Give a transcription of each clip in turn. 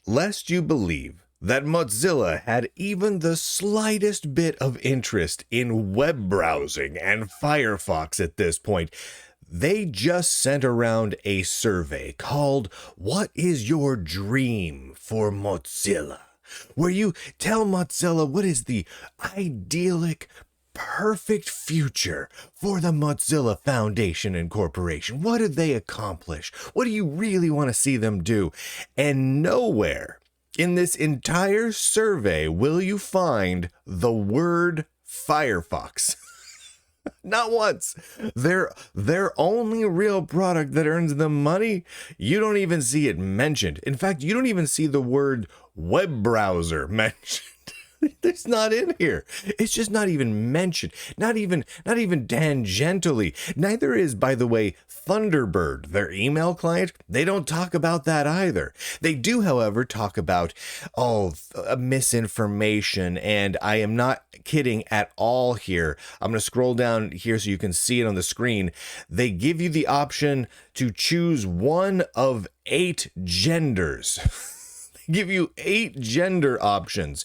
Lest you believe that Mozilla had even the slightest bit of interest in web browsing and Firefox at this point, they just sent around a survey called "What is Your Dream for Mozilla?", where you tell Mozilla what is the idyllic, perfect future for the Mozilla Foundation and Corporation. What did they accomplish? What do you really want to see them do? And nowhere in this entire survey will you find the word Firefox. Not once. Their only real product that earns them money, you don't even see it mentioned. In fact, you don't even see the word web browser mentioned. It's not in here. It's just not even mentioned. Not even tangentially. Neither is, by the way, Thunderbird, their email client. They don't talk about that either. They do, however, talk about misinformation, and I am not kidding at all here. I'm going to scroll down here so you can see it on the screen. They give you the option to choose one of 8 genders. They give you 8 gender options.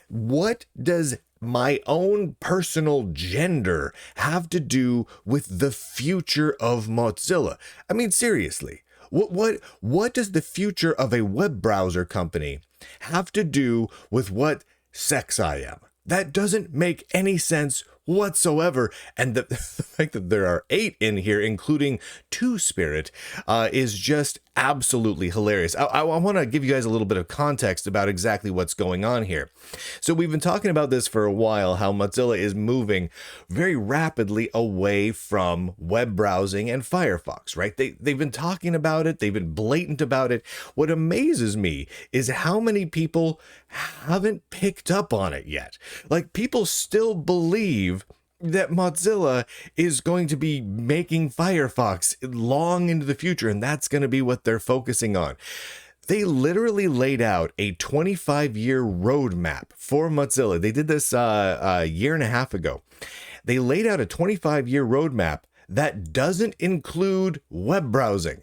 What does my own personal gender have to do with the future of Mozilla? I mean, seriously, what does the future of a web browser company have to do with what sex I am? That doesn't make any sense whatsoever. And the fact that there are 8 in here, including Two-Spirit, is just absolutely hilarious. I want to give you guys a little bit of context about exactly what's going on here. So we've been talking about this for a while, how Mozilla is moving very rapidly away from web browsing and Firefox, right? They've been talking about it. They've been blatant about it. What amazes me is how many people haven't picked up on it yet. Like, people still believe that Mozilla is going to be making Firefox long into the future, and that's going to be what they're focusing on. They literally laid out a 25-year roadmap for Mozilla. They did this a year and a half ago. They laid out a 25-year roadmap that doesn't include web browsing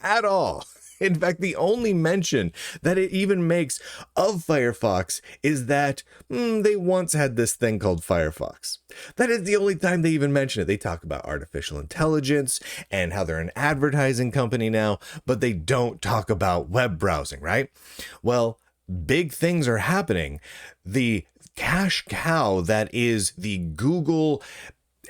at all. In fact, the only mention that it even makes of Firefox is that they once had this thing called Firefox. That is the only time they even mention it. They talk about artificial intelligence and how they're an advertising company now, but they don't talk about web browsing, right? Well, big things are happening. The cash cow that is the Google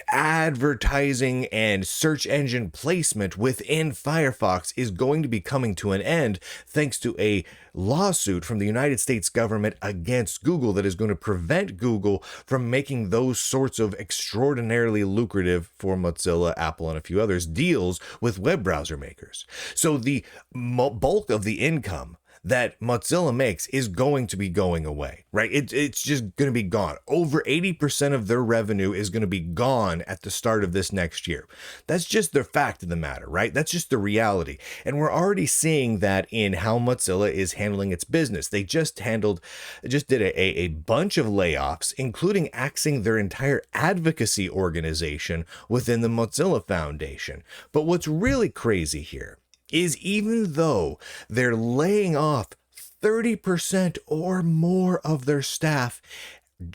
advertising and search engine placement within Firefox is going to be coming to an end thanks to a lawsuit from the United States government against Google that is going to prevent Google from making those sorts of extraordinarily lucrative, for Mozilla, Apple, and a few others, deals with web browser makers. So the bulk of the income that Mozilla makes is going to be going away, right? It's just going to be gone. Over 80% of their revenue is going to be gone at the start of this next year. That's just the fact of the matter, right? That's just the reality. And we're already seeing that in how Mozilla is handling its business. They just did a bunch of layoffs, including axing their entire advocacy organization within the Mozilla Foundation. But what's really crazy here is, even though they're laying off 30% or more of their staff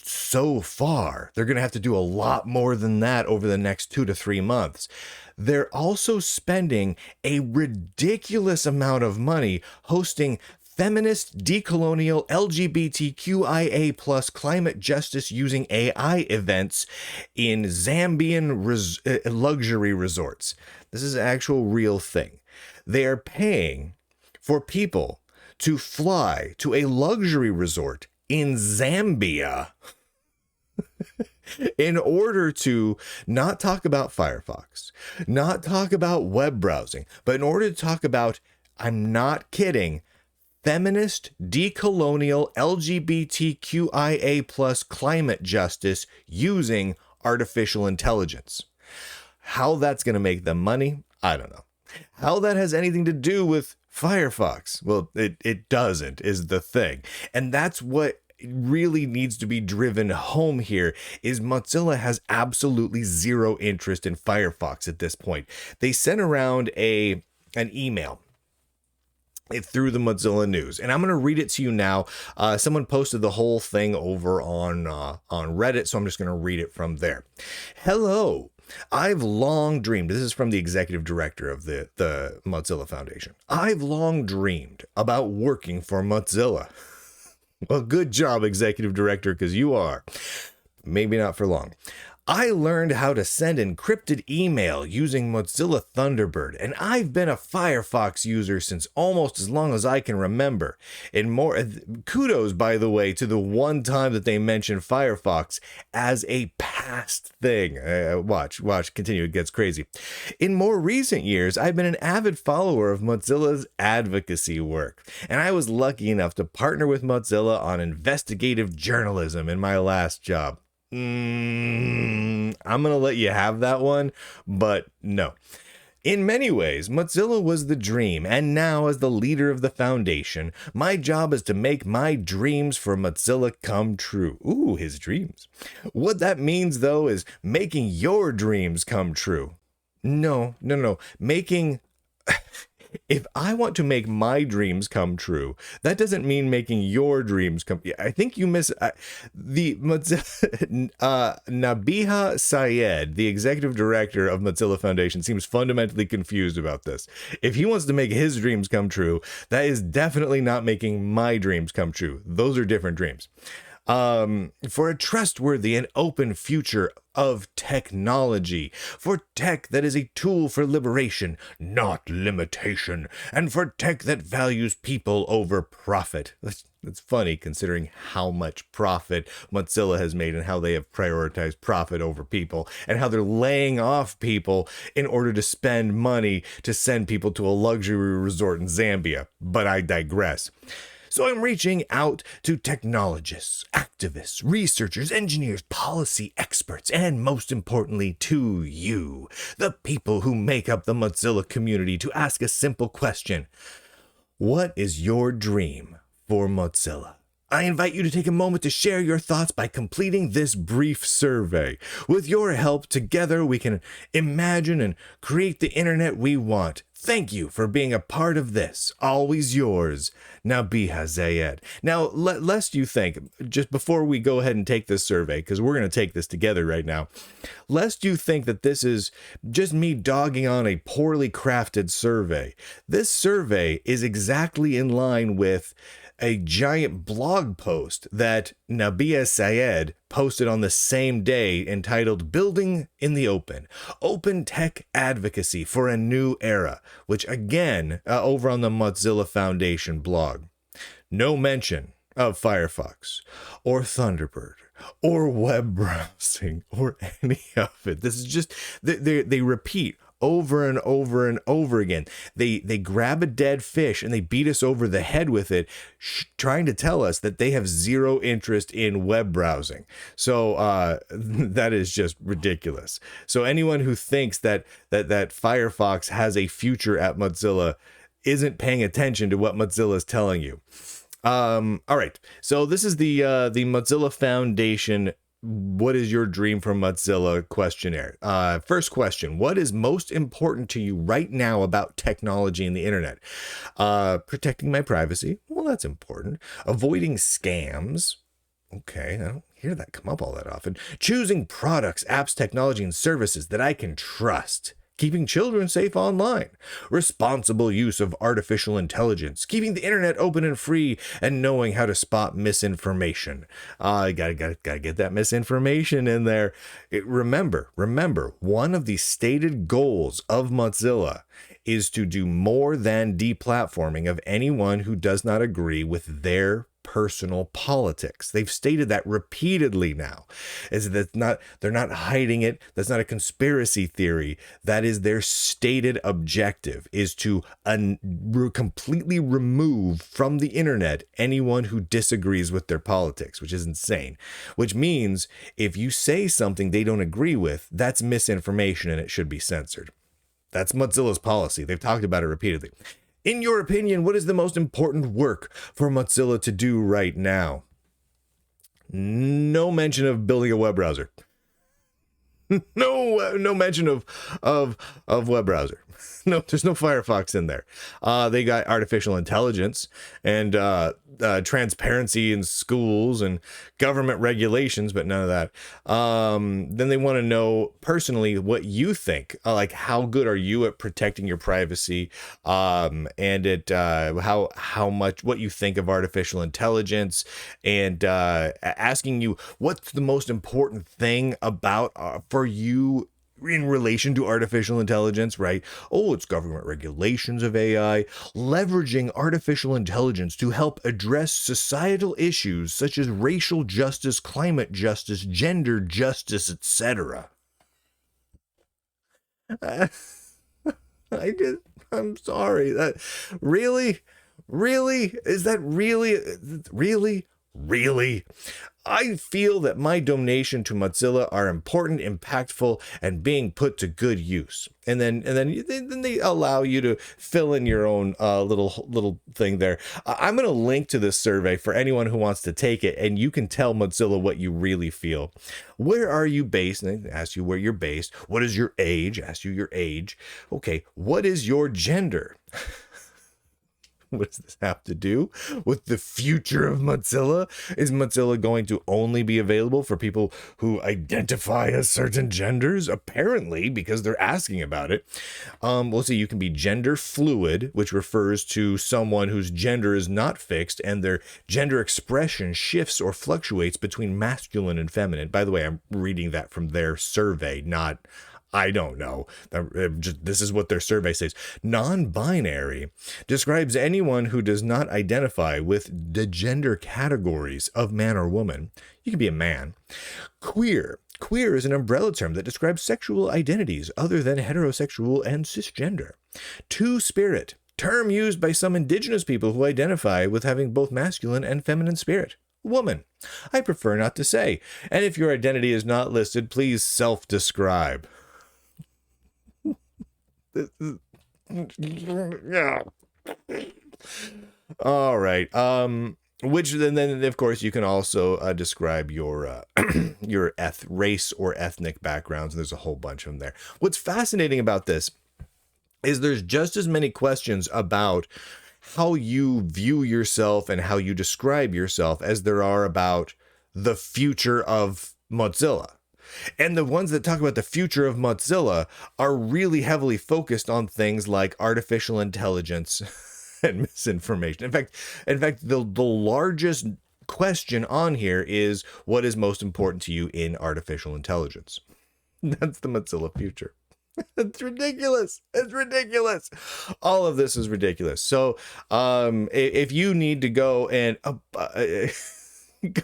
so far, they're going to have to do a lot more than that over the next 2 to 3 months. They're also spending a ridiculous amount of money hosting feminist, decolonial, LGBTQIA plus climate justice using AI events in Zambian luxury resorts. This is an actual real thing. They are paying for people to fly to a luxury resort in Zambia in order to not talk about Firefox, not talk about web browsing, but in order to talk about, I'm not kidding, feminist, decolonial, LGBTQIA plus climate justice using artificial intelligence. How that's going to make them money, I don't know. How that has anything to do with Firefox? Well, it doesn't, is the thing. And that's what really needs to be driven home here, is Mozilla has absolutely zero interest in Firefox at this point. They sent around an email through the Mozilla News, and I'm going to read it to you now. Someone posted the whole thing over on Reddit, so I'm just going to read it from there. Hello. I've long dreamed, this is from the executive director of the Mozilla Foundation. I've long dreamed about working for Mozilla. Well, good job, executive director, because you are. Maybe not for long. I learned how to send encrypted email using Mozilla Thunderbird, and I've been a Firefox user since almost as long as I can remember. And more, kudos, by the way, to the one time that they mentioned Firefox as a past thing. Watch, continue, it gets crazy. In more recent years, I've been an avid follower of Mozilla's advocacy work, and I was lucky enough to partner with Mozilla on investigative journalism in my last job. I'm gonna let you have that one, but no. In many ways, Mozilla was the dream, and now as the leader of the foundation, my job is to make my dreams for Mozilla come true. Ooh, his dreams. What that means, though, is making your dreams come true. No. Making... If I want to make my dreams come true, that doesn't mean making your dreams come. I think you miss the Mozilla. Nabiha Syed, the executive director of Mozilla Foundation, seems fundamentally confused about this. If he wants to make his dreams come true, that is definitely not making my dreams come true. Those are different dreams. For a trustworthy and open future of technology, for tech that is a tool for liberation, not limitation, and for tech that values people over profit. That's funny considering how much profit Mozilla has made and how they have prioritized profit over people and how they're laying off people in order to spend money to send people to a luxury resort in Zambia. But I digress. So I'm reaching out to technologists, activists, researchers, engineers, policy experts, and most importantly, to you, the people who make up the Mozilla community, to ask a simple question. What is your dream for Mozilla? I invite you to take a moment to share your thoughts by completing this brief survey. With your help, together we can imagine and create the internet we want. Thank you for being a part of this. Always yours, Nabiha Syed. Now, lest you think, just before we go ahead and take this survey, because we're going to take this together right now, lest you think that this is just me dogging on a poorly crafted survey. This survey is exactly in line with a giant blog post that Nabiha Syed posted on the same day entitled Building in the Open, Open Tech Advocacy for a New Era, which again, over on the Mozilla Foundation blog. No mention of Firefox or Thunderbird or web browsing or any of it. This is just, they repeat over and over and over again. They grab a dead fish and they beat us over the head with it, trying to tell us that they have zero interest in web browsing. So that is just ridiculous. So anyone who thinks that Firefox has a future at Mozilla isn't paying attention to what Mozilla is telling you. All right. So this is the Mozilla Foundation What is your dream for Mozilla questionnaire. First question, what is most important to you right now about technology and the internet? Protecting my privacy. Well, that's important. Avoiding scams. Okay, I don't hear that come up all that often. Choosing products, apps, technology, and services that I can trust. Keeping children safe online, responsible use of artificial intelligence, keeping the internet open and free, and knowing how to spot misinformation. Gotta get that misinformation in there. Remember, one of the stated goals of Mozilla is to do more than deplatforming of anyone who does not agree with their personal politics. They've stated that repeatedly now. They're not hiding it. That's not a conspiracy theory. That is their stated objective, is to completely remove from the internet anyone who disagrees with their politics, which is insane. Which means if you say something they don't agree with, that's misinformation and it should be censored. That's Mozilla's policy. They've talked about it repeatedly. In your opinion, what is the most important work for Mozilla to do right now? No mention of building a web browser. No mention of web browser. No, there's no Firefox in there. They got artificial intelligence and transparency in schools and government regulations, but none of that. Then they want to know personally what you think. Like, how good are you at protecting your privacy? And at how much, what you think of artificial intelligence, and asking you what's the most important thing about for you in relation to artificial intelligence, right? Oh, it's government regulations of AI, leveraging artificial intelligence to help address societal issues such as racial justice, climate justice, gender justice, etc. I'm sorry. That really, is that really? I feel that my donation to Mozilla are important, impactful, and being put to good use. And then they allow you to fill in your own little thing there. I'm going to link to this survey for anyone who wants to take it, and you can tell Mozilla what you really feel. Where are you based? And they ask you where you're based. What is your age? Ask you your age. Okay, what is your gender? What does this have to do with the future of Mozilla? Is Mozilla going to only be available for people who identify as certain genders? Apparently, because they're asking about it. We'll see, you can be gender fluid, which refers to someone whose gender is not fixed and their gender expression shifts or fluctuates between masculine and feminine. By the way, I'm reading that from their survey, not... I don't know. This is what their survey says. Non-binary describes anyone who does not identify with the gender categories of man or woman. You can be a man. Queer is an umbrella term that describes sexual identities other than heterosexual and cisgender. Two-spirit, term used by some indigenous people who identify with having both masculine and feminine spirit. Woman. I prefer not to say. And if your identity is not listed, please self-describe. Yeah. All right. Which then of course you can also describe your your race or ethnic backgrounds. There's a whole bunch of them there. What's fascinating about this is there's just as many questions about how you view yourself and how you describe yourself as there are about the future of Mozilla. And the ones that talk about the future of Mozilla are really heavily focused on things like artificial intelligence and misinformation. In fact, the largest question on here is, what is most important to you in artificial intelligence? That's the Mozilla future. It's ridiculous. It's ridiculous. All of this is ridiculous. So if you need to go and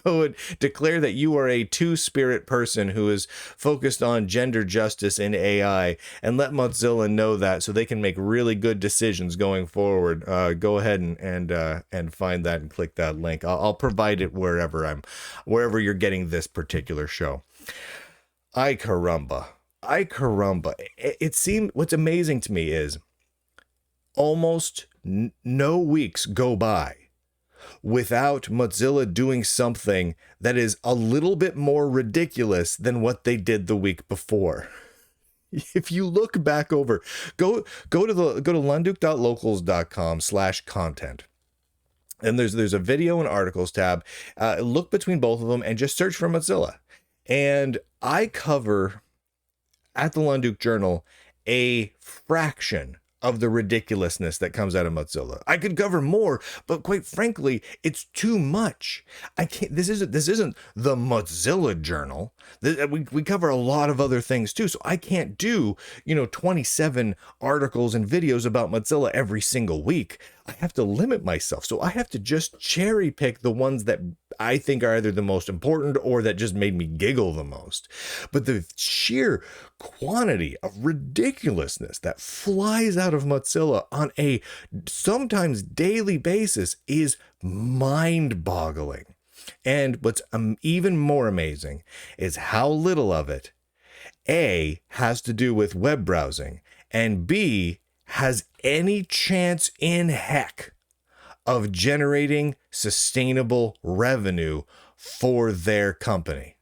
go and declare that you are a two-spirit person who is focused on gender justice in AI, and let Mozilla know that so they can make really good decisions going forward, go ahead and find that and click that link. I'll provide it wherever you're getting this particular show. Ay caramba. It seemed, what's amazing to me is almost no weeks go by without Mozilla doing something that is a little bit more ridiculous than what they did the week before. If you look back over, go to lunduke.locals.com/content. And there's a video and articles tab. Look between both of them and just search for Mozilla. And I cover at the Lunduke Journal a fraction of the ridiculousness that comes out of Mozilla. I could cover more, but quite frankly, it's too much. I can't. This isn't the Mozilla Journal. We cover a lot of other things too, so I can't do 27 articles and videos about Mozilla every single week. I have to limit myself, so I have to just cherry pick the ones that I think are either the most important or that just made me giggle the most. But the sheer quantity of ridiculousness that flies out of Mozilla on a sometimes daily basis is mind-boggling. And what's even more amazing is how little of it, A, has to do with web browsing, and B, has any chance in heck of generating sustainable revenue for their company.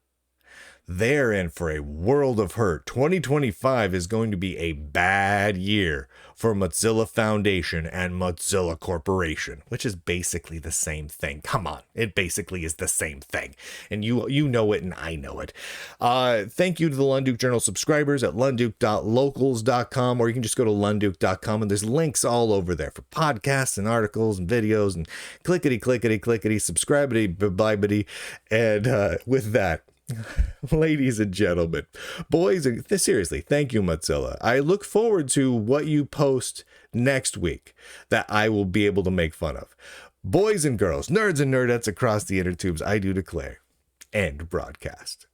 they're in for a world of hurt. 2025 is going to be a bad year for Mozilla Foundation and Mozilla Corporation, which is basically the same thing. Come on, it basically is the same thing. And you know it and I know it. Thank you to the Lunduke Journal subscribers at lunduke.locals.com, or you can just go to lunduke.com and there's links all over there for podcasts and articles and videos and clickety, subscribity, bye-bye. And with that, ladies and gentlemen, boys, seriously, thank you, Mozilla. I look forward to what you post next week that I will be able to make fun of. Boys and girls, nerds and nerdettes across the inner tubes, I do declare, end broadcast.